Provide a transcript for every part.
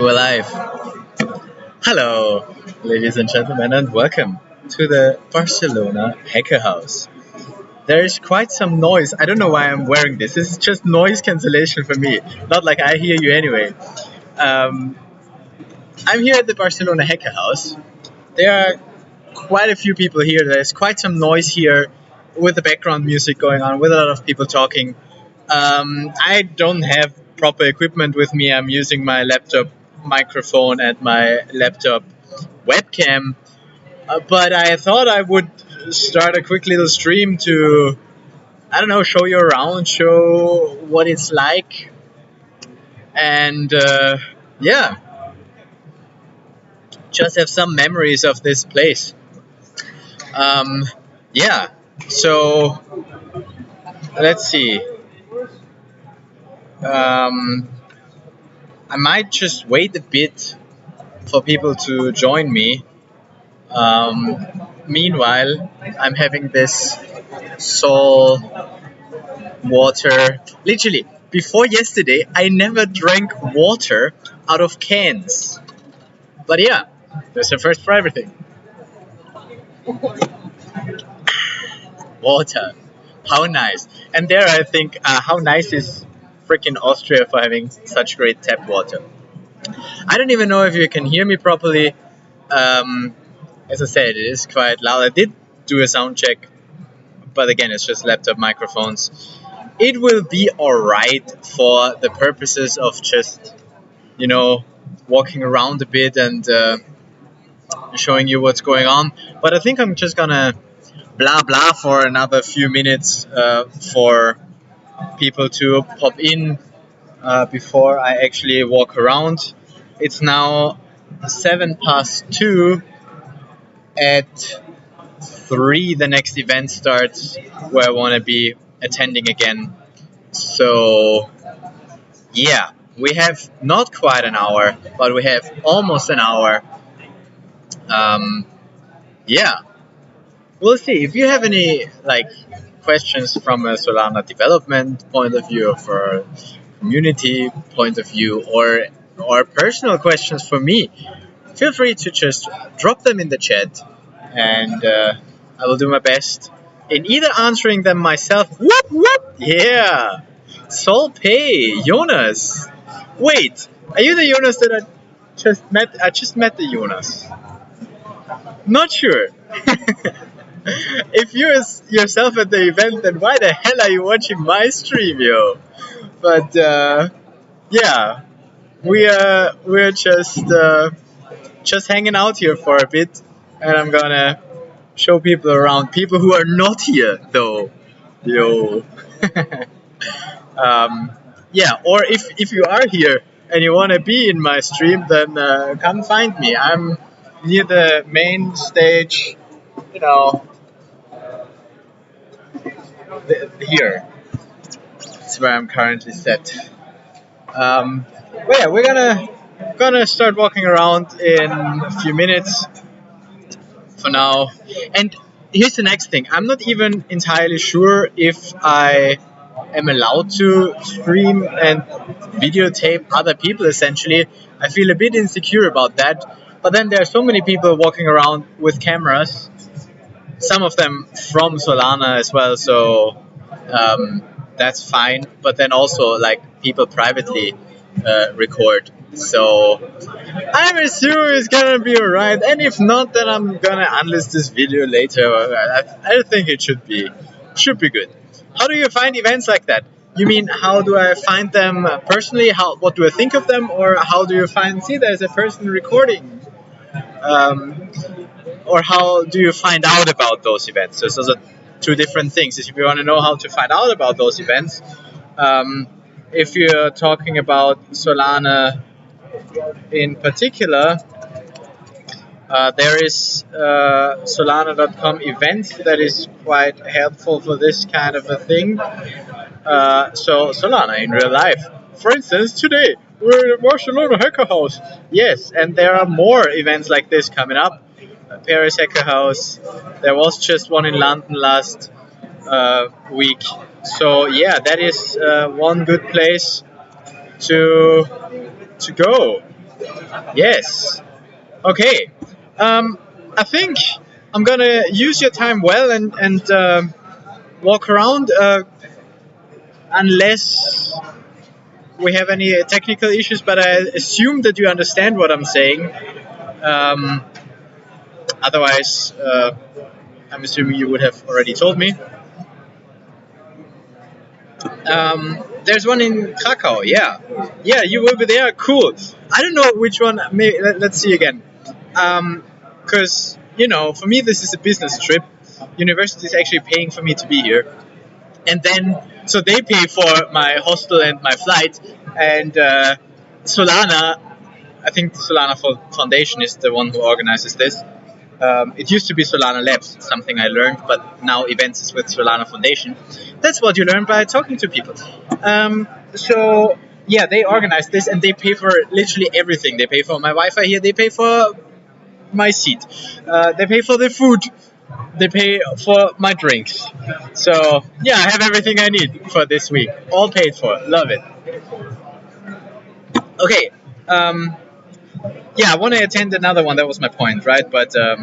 We're live. Hello, ladies and gentlemen, and welcome to the Barcelona Hacker House. There is quite some noise. I don't know why I'm wearing this. This is just noise cancellation for me. Not like I hear you anyway. Um, I'm here at the Barcelona Hacker House. There are quite a few people here. There's quite some noise here with the background music going on, with a lot of people talking. I don't have proper equipment with me. I'm using my laptop microphone and my laptop webcam. But I thought I would start a quick little stream to, I don't know, show you around, show what it's like. And yeah, just have some memories of this place. Yeah, so let's see. I might just wait a bit for people to join me. Meanwhile, I'm having this Sol water. Literally, before yesterday, I never drank water out of cans. But yeah, there's a first for everything. Water. How nice. And there I think, how nice is freaking Austria for having such great tap water. I don't even know if you can hear me properly. As I said, it is quite loud. I did do a sound check, but again, it's just laptop microphones. It will be alright for the purposes of just, walking around a bit and showing you what's going on. But I think I'm just gonna blah blah for another few minutes for people to pop in before I actually walk around. It's now 2:07. At 3, the next event starts where I want to be attending again. So yeah, we have not quite an hour, but we have almost an hour. Yeah, we'll see. If you have any questions from a Solana development point of view, or for a community point of view, or personal questions for me, feel free to just drop them in the chat, and I will do my best in either answering them myself. Whoop whoop! Yeah, Sol Pay, Jonas. Wait, are you the Jonas that I just met? I just met the Jonas. Not sure. If you're yourself at the event, then why the hell are you watching my stream, yo? But yeah, we're just hanging out here for a bit, and I'm gonna show people around. People who are not here, though, yo. Yeah, or if you are here and you wanna be in my stream, then come find me. I'm near the main stage, here. That's where I'm currently set. But yeah, we're gonna start walking around in a few minutes. For now, and here's the next thing. I'm not even entirely sure if I am allowed to stream and videotape other people. Essentially, I feel a bit insecure about that. But then there are so many people walking around with cameras. Some of them from Solana as well, so that's fine. But then also people privately record. So I'm assuming it's gonna be alright, and if not, then I'm gonna unlist this video later. I think it should be good. How do you find events like that? You mean how do I find them personally? What do I think of them, or how do you find? See, there's a person recording. Or how do you find out about those events? So those are two different things. If you want to know how to find out about those events, if you're talking about Solana in particular, there is Solana.com events that is quite helpful for this kind of a thing. So Solana in real life. For instance, today we're at the Barcelona Hacker House. Yes, and there are more events like this coming up. Paris Hacker House. There was just one in London last week. So yeah, that is one good place to go. Yes. Okay. I think I'm gonna use your time well and walk around unless we have any technical issues. But I assume that you understand what I'm saying. Um, Otherwise, I'm assuming you would have already told me. There's one in Krakow. Yeah, yeah, you will be there. Cool. I don't know which one. Let's see again. Because for me, this is a business trip. University is actually paying for me to be here, and then so they pay for my hostel and my flight. And Solana, I think the Solana Foundation is the one who organizes this. It used to be Solana Labs, something I learned, but now events is with Solana Foundation. That's what you learn by talking to people. So yeah, they organize this and they pay for literally everything. They pay for my Wi-Fi here. They pay for my seat. They pay for the food. They pay for my drinks. So yeah, I have everything I need for this week. All paid for. Love it. Okay. Yeah, I want to attend another one. That was my point, right? But uh,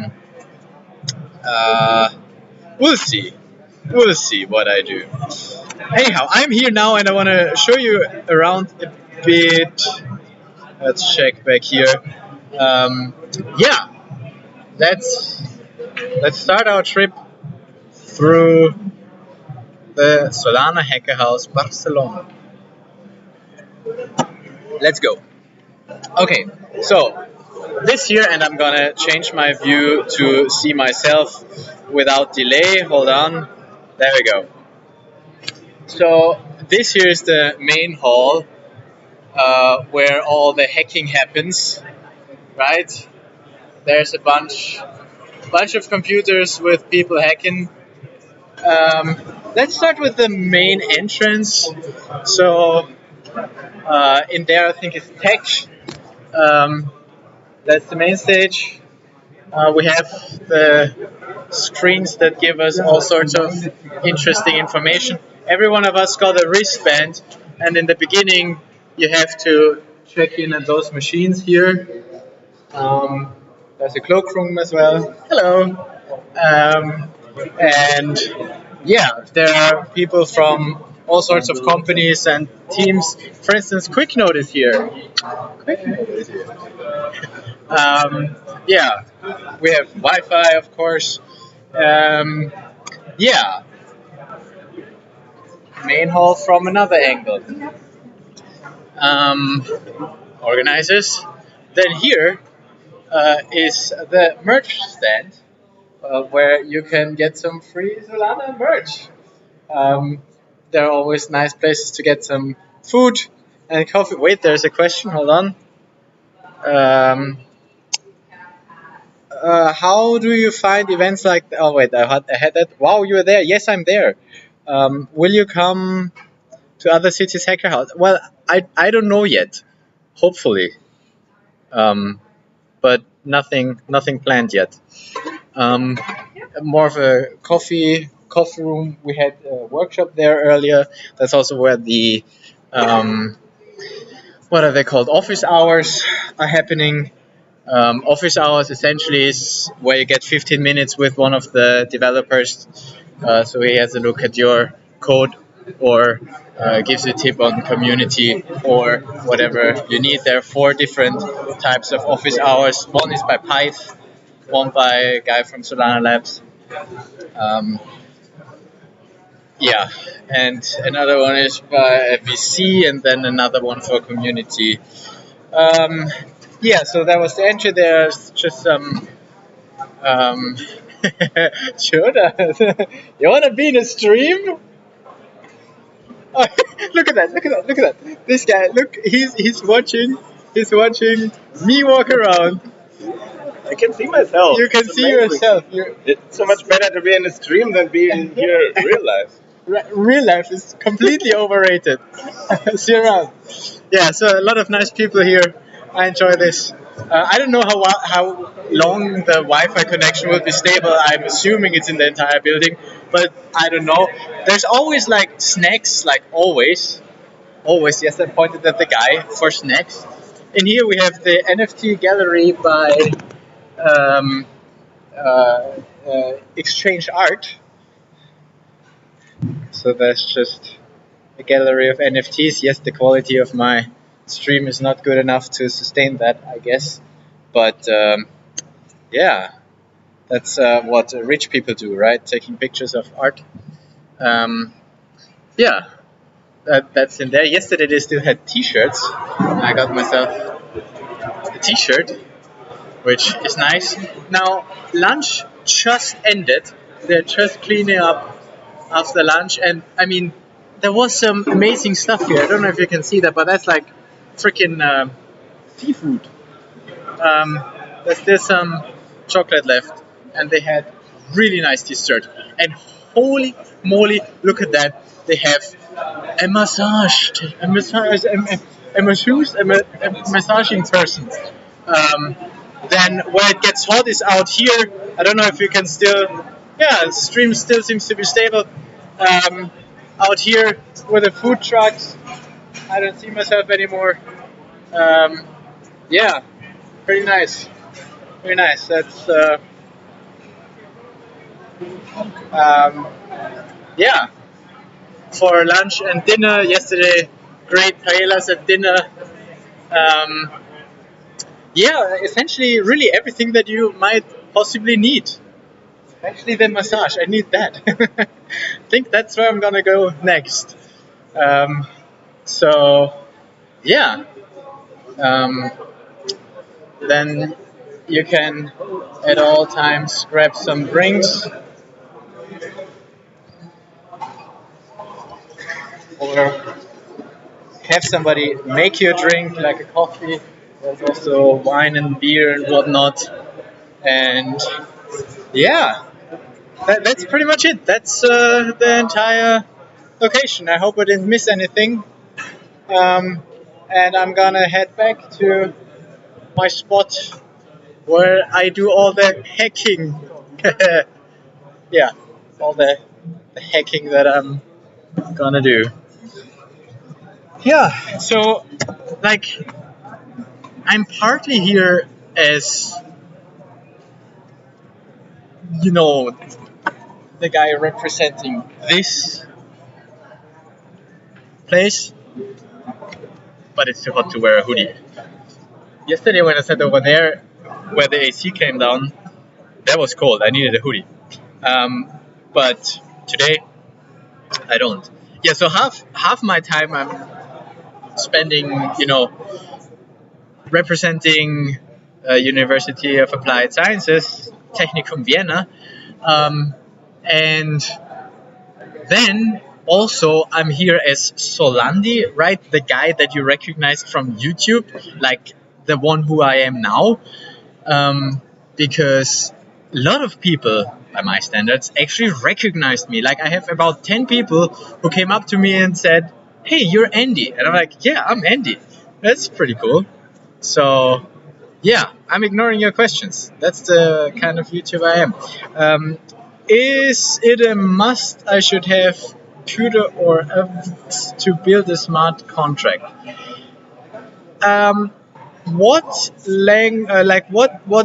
we'll see. We'll see what I do. Anyhow, I'm here now and I want to show you around a bit. Let's check back here. Yeah, let's start our trip through the Solana Hacker House, Barcelona. Let's go. Okay, so this here, and I'm gonna change my view to see myself without delay. Hold on. There we go. So this here is the main hall where all the hacking happens, right? There's a bunch of computers with people hacking. Let's start with the main entrance. So in there, I think it's tech. That's the main stage. We have the screens that give us all sorts of interesting information. Every one of us got a wristband, and in the beginning, you have to check in at those machines here. There's a cloakroom as well. Hello. And yeah, there are people from all sorts of companies and teams. For instance, QuickNote is here. QuickNote is here. Yeah, we have Wi-Fi, of course. Yeah, main hall from another angle. Organizers. Then here is the merch stand where you can get some free Solana merch. There are always nice places to get some food and coffee. Wait, there's a question. Hold on. How do you find events like? Oh wait, I had that. Wow, you were there. Yes, I'm there. Will you come to other cities hacker house? Well, I don't know yet. Hopefully, but nothing planned yet. More of a coffee room. We had a workshop there earlier. That's also where the what are they called? Office hours are happening. Office hours essentially is where you get 15 minutes with one of the developers. So he has a look at your code or gives you a tip on community or whatever you need. There are 4 different types of office hours. One is by Pyth, one by a guy from Solana Labs. Yeah, and another one is by a VC, and then another one for community. Yeah, so that was the entry. There's just some. Sure. You want to be in a stream? Oh, look at that! Look at that! Look at that! This guy, look, he's watching. He's watching me walk around. I can see myself. You can see yourself. It's so much better to be in a stream than be in here real life. Real life is completely overrated. See you around. Yeah, so a lot of nice people here. I enjoy this. I don't know how long the Wi-Fi connection will be stable. I'm assuming it's in the entire building, but I don't know. There's always like snacks, like always. Yes, I pointed at the guy for snacks. in here we have the NFT gallery by um, Exchange Art. So that's just a gallery of NFTs. Yes, the quality of my stream is not good enough to sustain that, I guess. But yeah, that's what rich people do, right? Taking pictures of art. Yeah, that's in there. Yesterday they still had T-shirts. I got myself a T-shirt, which is nice. Now lunch just ended. They're just cleaning up after lunch, and I mean, there was some amazing stuff here. I don't know if you can see that, but that's like freaking seafood. Um, there's still some chocolate left, and they had really nice dessert. And holy moly, look at that! They have a massaging person. Um, then where it gets hot is out here. I don't know if you can still, yeah, the stream still seems to be stable. Out here with the food trucks, I don't see myself anymore. Um, yeah, pretty nice. Very nice. That's um, yeah. For lunch and dinner yesterday, great paellas at dinner. Um, yeah, essentially, really everything that you might possibly need. Actually, the massage, I need that. I think that's where I'm gonna go next. Um, so yeah, um, then you can at all times grab some drinks or have somebody make you a drink like a coffee. There's also wine and beer and whatnot. And yeah, that's pretty much it. That's the entire location. I hope I didn't miss anything. And I'm gonna head back to my spot where I do all the hacking. Yeah, all the hacking that I'm gonna do. Yeah, so like I'm partly here as you know the guy representing this place, but it's too hot to wear a hoodie. Yesterday when I sat over there where the AC came down, that was cold. I needed a hoodie. But today I don't. Yeah, so half my time I'm spending, representing University of Applied Sciences, Technicum Vienna, and then also I'm here as Solandi, right? The guy that you recognized from YouTube, like the one who I am now, because a lot of people, by my standards, actually recognized me. Like I have about 10 people who came up to me and said, "Hey, you're Andy," and I'm like, "Yeah, I'm Andy." That's pretty cool. So yeah, I'm ignoring your questions. That's the kind of YouTuber I am. Is it a must I should have CUDA or Evs to build a smart contract? Um, what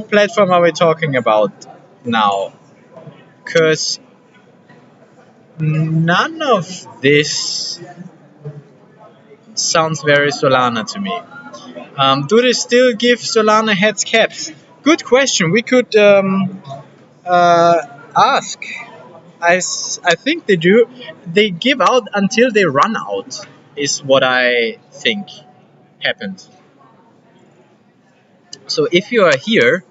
platform are we talking about now? Because none of this sounds very Solana to me. Do they still give Solana heads caps? Good question. We could ask. I think they do. They give out until they run out, is what I think happened. So if you are here,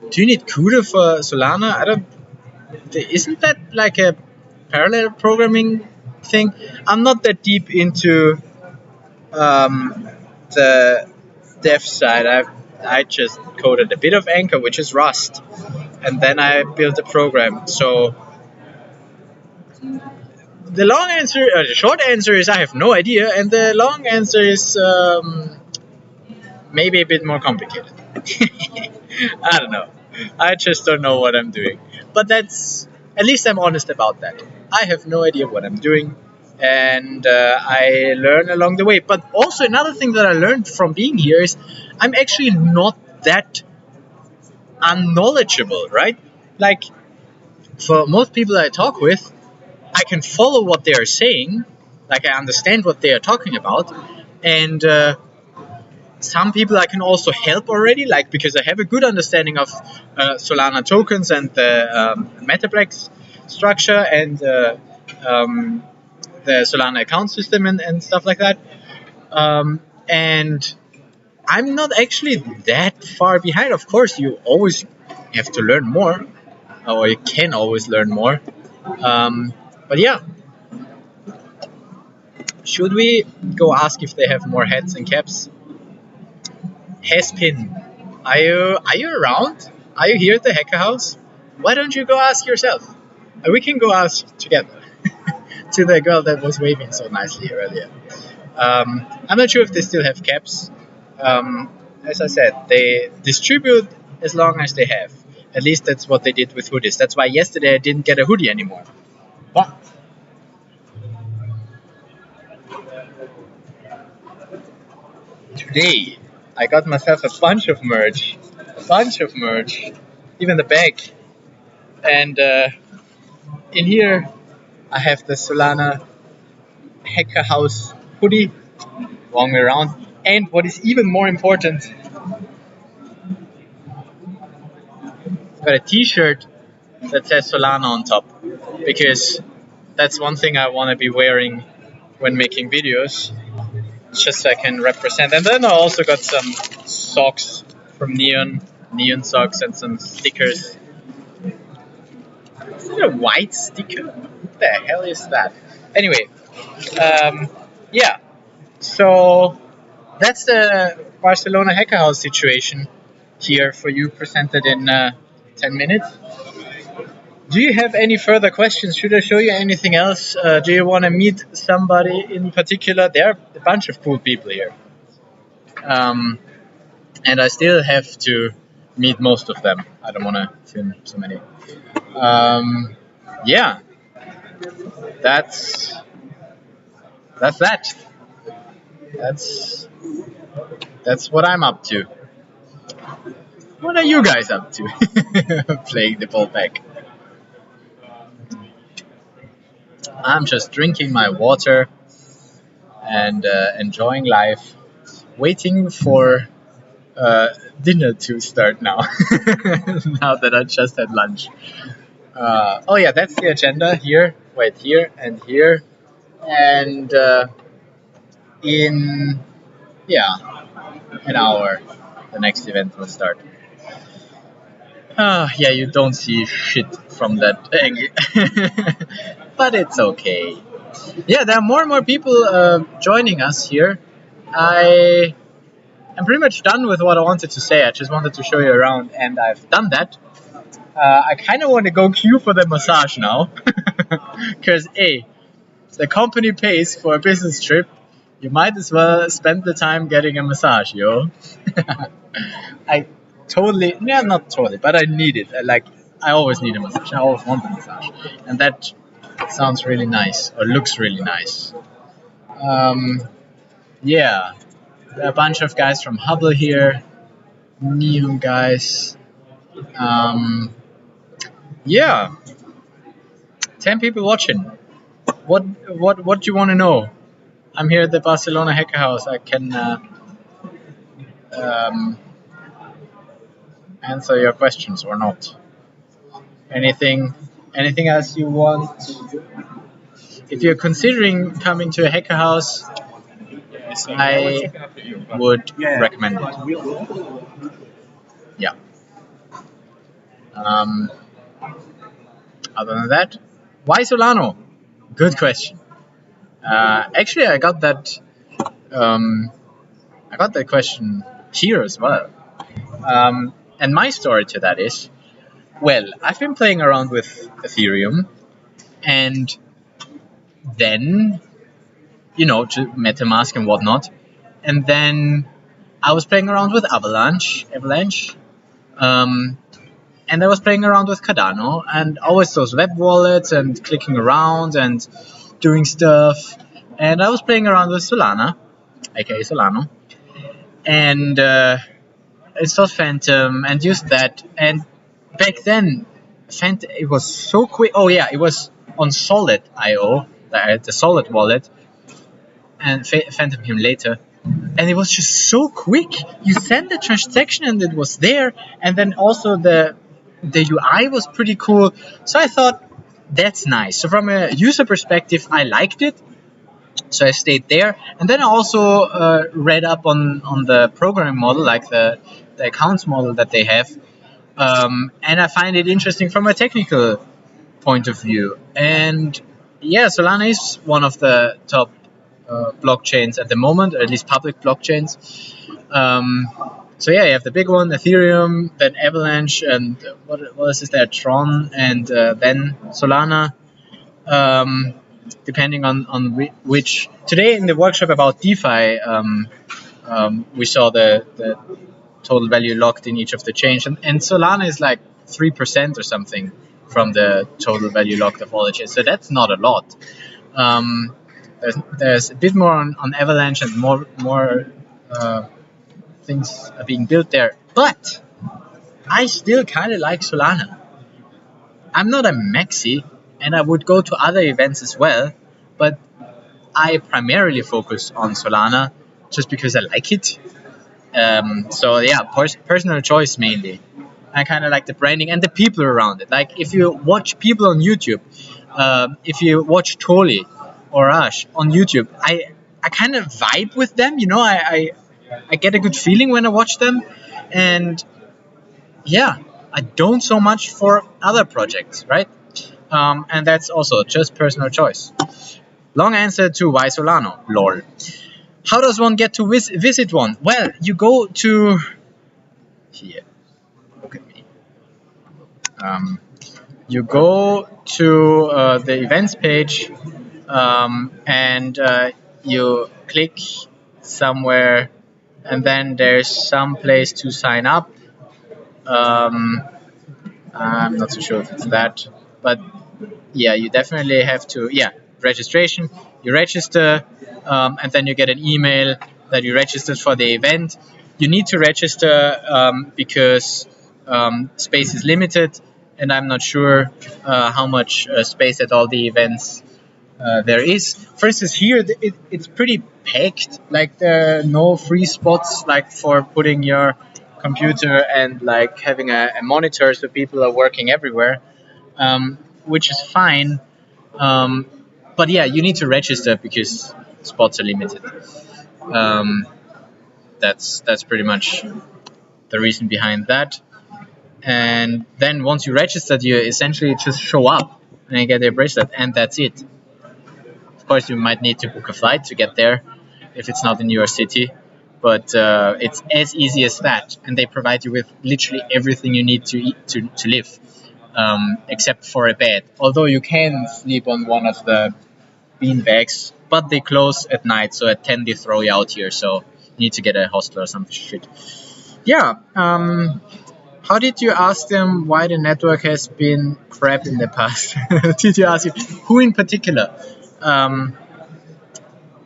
do you need CUDA for Solana? I don't. Isn't that like a parallel programming thing? I'm not that deep into the dev side. I just coded a bit of Anchor, which is Rust, and then I built a program. So the short answer is I have no idea, and the long answer is maybe a bit more complicated. I don't know. I just don't know what I'm doing. But that's at least I'm honest about that. I have no idea what I'm doing. and I learn along the way. But also another thing that I learned from being here is I'm actually not that unknowledgeable, right? Like for most people I talk with, I can follow what they are saying, like I understand what they are talking about, and some people I can also help already, like because I have a good understanding of Solana tokens and the Metaplex structure and the Solana account system and stuff like that. And I'm not actually that far behind. Of course, you always have to learn more, or you can always learn more. But yeah, should we go ask if they have more hats and caps? Hespin, are you around? Are you here at the Hacker House? Why don't you go ask yourself? We can go ask together to the girl that was waving so nicely earlier. I'm not sure if they still have caps. As I said, they distribute as long as they have. At least that's what they did with hoodies. That's why yesterday I didn't get a hoodie anymore. But today I got myself a bunch of merch. Even the bag. And in here I have the Solana Hacker House hoodie, long way around. And what is even more important, I've got a t-shirt that says Solana on top, because that's one thing I want to be wearing when making videos, just so I can represent. And then I also got some socks from Neon socks, and some stickers. Is it a white sticker? What the hell is that? Anyway, yeah, so that's the Barcelona Hacker House situation here for you, presented in 10 minutes. Do you have any further questions? Should I show you anything else? Do you want to meet somebody in particular? There are a bunch of cool people here. And I still have to meet most of them. I don't want to film so many. Yeah, that's that. That's what I'm up to. What are you guys up to? Playing the ball back. I'm just drinking my water and enjoying life, waiting for dinner to start now. Now that I just had lunch. Oh yeah, that's the agenda here. Wait, here and here, and in an hour, the next event will start. Yeah, you don't see shit from that angle, but it's okay. Yeah, there are more and more people joining us here. I'm pretty much done with what I wanted to say. I just wanted to show you around, and I've done that. I kind of want to go queue for the massage now, because the company pays for a business trip. You might as well spend the time getting a massage, yo. I totally, yeah, not totally, but I need it. I always need a massage. I always want a massage, and that sounds really nice, or looks really nice. Yeah, there are a bunch of guys from Hubble here, Neon guys. Yeah, 10 people watching. What do you want to know? I'm here at the Barcelona Hacker House. I can answer your questions or not. Anything else you want? If you're considering coming to a hacker house, I would recommend it. Yeah. Other than that, why Solano? Good question. Actually, I got that. I got that question here as well. And my story to that is, well, I've been playing around with Ethereum, and then, to MetaMask and whatnot, and then I was playing around with Avalanche, and I was playing around with Cardano, and always those web wallets and clicking around and doing stuff, and I was playing around with Solana, aka Solano, and installed Phantom and used that. And back then, it was so quick. Oh yeah, it was on Solid.io, the Solid wallet, and Phantom came later. And it was just so quick. You sent the transaction and it was there, and then also the UI was pretty cool. So I thought that's nice. So from a user perspective, I liked it. So I stayed there, and then I also read up on the programming model, like the accounts model that they have, and I find it interesting from a technical point of view. And yeah, Solana is one of the top blockchains at the moment, or at least public blockchains. So yeah, you have the big one, Ethereum, then Avalanche, and what else is there? Tron, and then Solana. Depending on which. Today in the workshop about DeFi, we saw the total value locked in each of the chains, and Solana is like 3% or something from the total value locked of all the chains. So that's not a lot. There's a bit more on Avalanche, and more things are being built there. But I still kind of like Solana. I'm not a maxi, and I would go to other events as well, but I primarily focus on Solana just because I like it. So yeah, personal choice mainly. I kind of like the branding and the people around it. Like if you watch people on YouTube, if you watch Toli or Ash on YouTube, I kind of vibe with them. You know, I get a good feeling when I watch them, and yeah, I don't so much for other projects, right? And that's also just personal choice. Long answer to why Solano, lol. How does one get to visit one? Well, you go to here. Look at me. You go to the events page, and you click somewhere, and then there's some place to sign up. I'm not so sure if it's that, but yeah, you definitely have to. Yeah, registration. You register, and then you get an email that you registered for the event. You need to register because space is limited, and I'm not sure how much space at all the events there is. For instance, here it's pretty packed. Like there are no free spots, like for putting your computer and like having a monitor, so people are working everywhere, which is fine. But yeah, you need to register because spots are limited. Um, that's pretty much the reason behind that. And then once you registered, you essentially just show up and you get a bracelet, and that's it. Of course, you might need to book a flight to get there if it's not in your city, but it's as easy as that. And they provide you with literally everything you need to eat to live, except for a bed. Although you can sleep on one of the bean bags, but they close at night, so at 10 they throw you out here. So you need to get a hostel or some shit. Yeah. How did you ask them why the network has been crap in the past? Did you ask who in particular?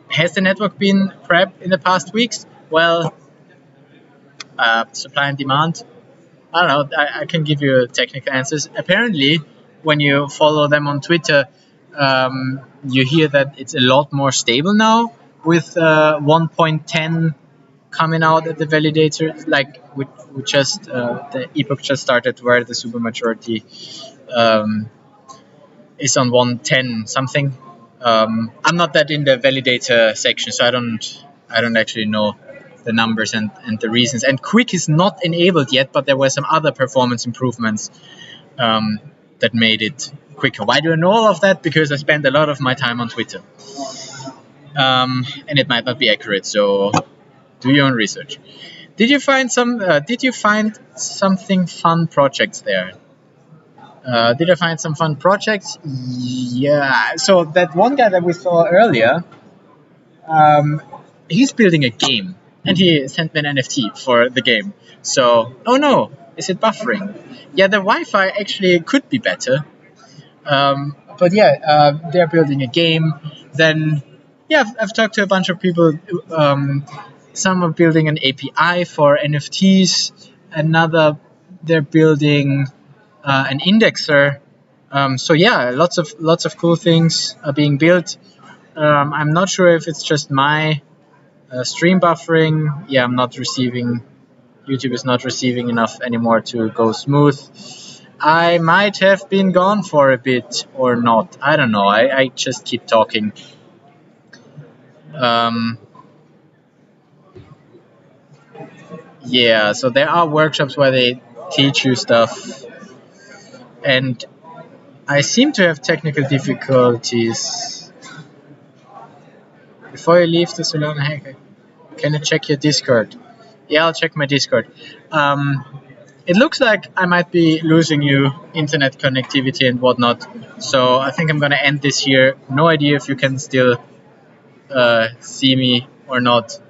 Has the network been crap in the past weeks? Well, supply and demand. I don't know. I can give you technical answers. Apparently, when you follow them on Twitter, you hear that it's a lot more stable now with 1.10 coming out at the validator. Like we just the epoch just started where the supermajority is on 110 something. I'm not that in the validator section, so I don't actually know the numbers and the reasons. And Quick is not enabled yet, but there were some other performance improvements that made it quicker. Why do I know all of that? Because I spend a lot of my time on Twitter, and it might not be accurate. So do your own research. Did you find something fun projects there? Did I find some fun projects? Yeah. So that one guy that we saw earlier, he's building a game, and he sent me an NFT for the game. So, oh no, is it buffering? Yeah, the Wi-Fi actually could be better, but yeah, they're building a game. Then yeah, I've talked to a bunch of people. Some are building an API for NFTs. Another, they're building an indexer. So yeah, lots of cool things are being built. I'm not sure if it's just my stream buffering. Yeah, I'm not receiving. YouTube is not receiving enough anymore to go smooth. I might have been gone for a bit or not. I don't know. I just keep talking. Um, yeah, so there are workshops where they teach you stuff, and I seem to have technical difficulties. Before you leave the Solana hacker, can you check your Discord? Yeah, I'll check my Discord. It looks like I might be losing you internet connectivity and whatnot. So I think I'm gonna end this here. No idea if you can still see me or not.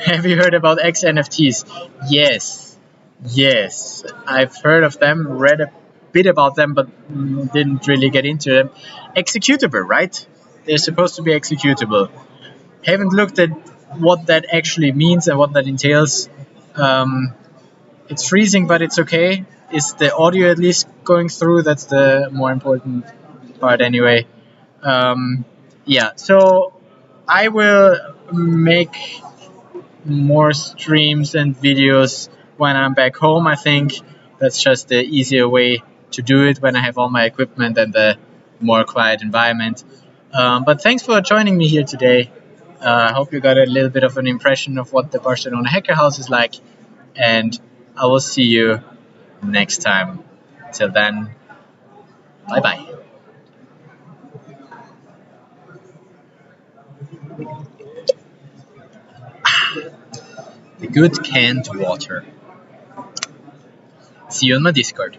Have you heard about X NFTs? Yes, yes, I've heard of them, read a bit about them, but didn't really get into them. Executable, right? They're supposed to be executable. Haven't looked at what that actually means and what that entails. It's freezing, but it's okay. Is the audio at least going through? That's the more important part, anyway. Yeah, so I will make more streams and videos when I'm back home. I think that's just the easier way to do it when I have all my equipment and the more quiet environment. But thanks for joining me here today. I hope you got a little bit of an impression of what the Barcelona Hacker House is like, and I will see you next time. Till then, bye bye. The good canned water. See you on my Discord.